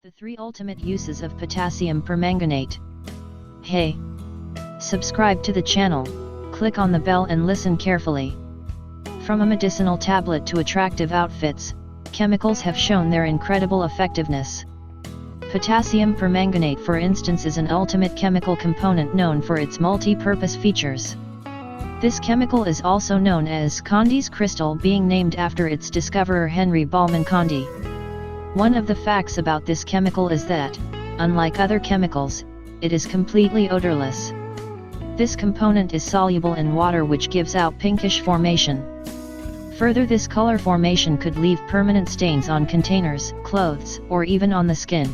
The 3 ultimate uses of potassium permanganate. Hey! Subscribe to the channel, click on the bell and listen carefully. From a medicinal tablet to attractive outfits, chemicals have shown their incredible effectiveness. Potassium permanganate, for instance, is an ultimate chemical component known for its multi-purpose features. This chemical is also known as Condy's crystal, being named after its discoverer Henry BollmanCondy. One of the facts about this chemical is that, unlike other chemicals, it is completely odorless. This component is soluble in water, which gives out pinkish formation. Further, this color formation could leave permanent stains on containers, clothes, or even on the skin.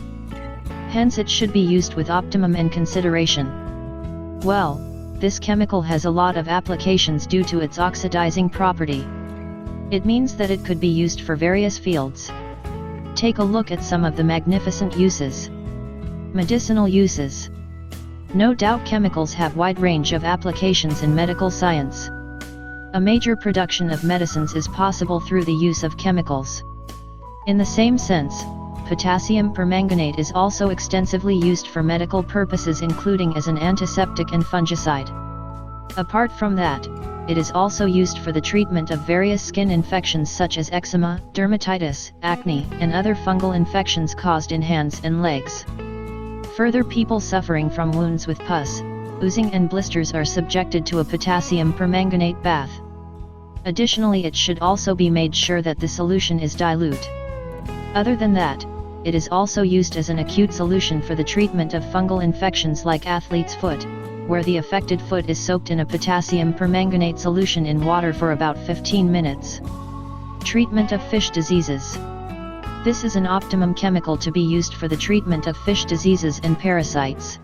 Hence it should be used with optimum in consideration. Well, this chemical has a lot of applications due to its oxidizing property. It means that it could be used for various fields. Take a look at some of the magnificent uses. Medicinal uses. No doubt chemicals have wide range of applications in medical science. A major production of medicines is possible through the use of chemicals. In the same sense, potassium permanganate is also extensively used for medical purposes, including as an antiseptic and fungicide. Apart from that, it is also used for the treatment of various skin infections such as eczema, dermatitis, acne, and other fungal infections caused in hands and legs. Further, people suffering from wounds with pus, oozing and blisters are subjected to a potassium permanganate bath. Additionally, it should also be made sure that the solution is dilute. Other than that, it is also used as an acute solution for the treatment of fungal infections like athlete's foot, where the affected foot is soaked in a potassium permanganate solution in water for about 15 minutes. Treatment of fish diseases. This is an optimum chemical to be used for the treatment of fish diseases and parasites.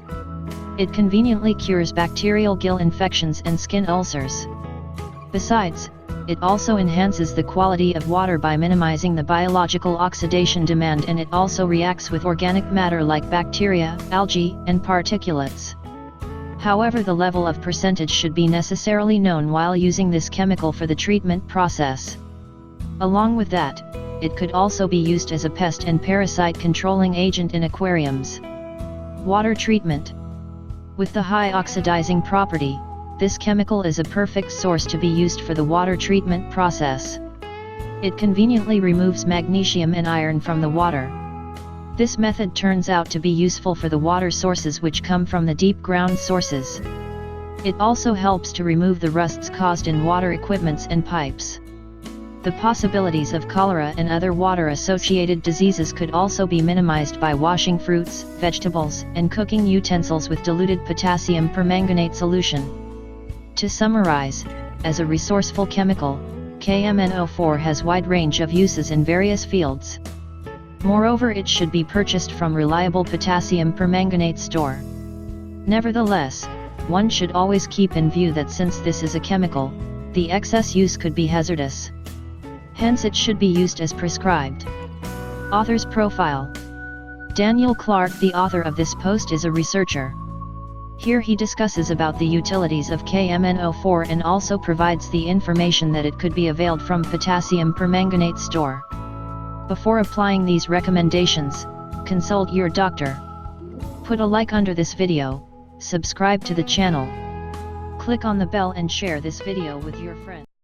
It conveniently cures bacterial gill infections and skin ulcers. Besides, it also enhances the quality of water by minimizing the biological oxidation demand, and it also reacts with organic matter like bacteria, algae, and particulates. However, the level of percentage should be necessarily known while using this chemical for the treatment process. Along with that, it could also be used as a pest and parasite controlling agent in aquariums. Water treatment. With the high oxidizing property, this chemical is a perfect source to be used for the water treatment process. It conveniently removes magnesium and iron from the water. This method turns out to be useful for the water sources which come from the deep ground sources. It also helps to remove the rusts caused in water equipments and pipes. The possibilities of cholera and other water-associated diseases could also be minimized by washing fruits, vegetables, and cooking utensils with diluted potassium permanganate solution. To summarize, as a resourceful chemical, KMNO4 has wide range of uses in various fields. Moreover, it should be purchased from reliable potassium permanganate store. Nevertheless, one should always keep in view that since this is a chemical, the excess use could be hazardous. Hence it should be used as prescribed. Author's profile. Daniel Clark, the author of this post, is a researcher. Here he discusses about the utilities of KMNO4 and also provides the information that it could be availed from potassium permanganate store. Before applying these recommendations, consult your doctor. Put a like under this video, subscribe to the channel, click on the bell and share this video with your friends.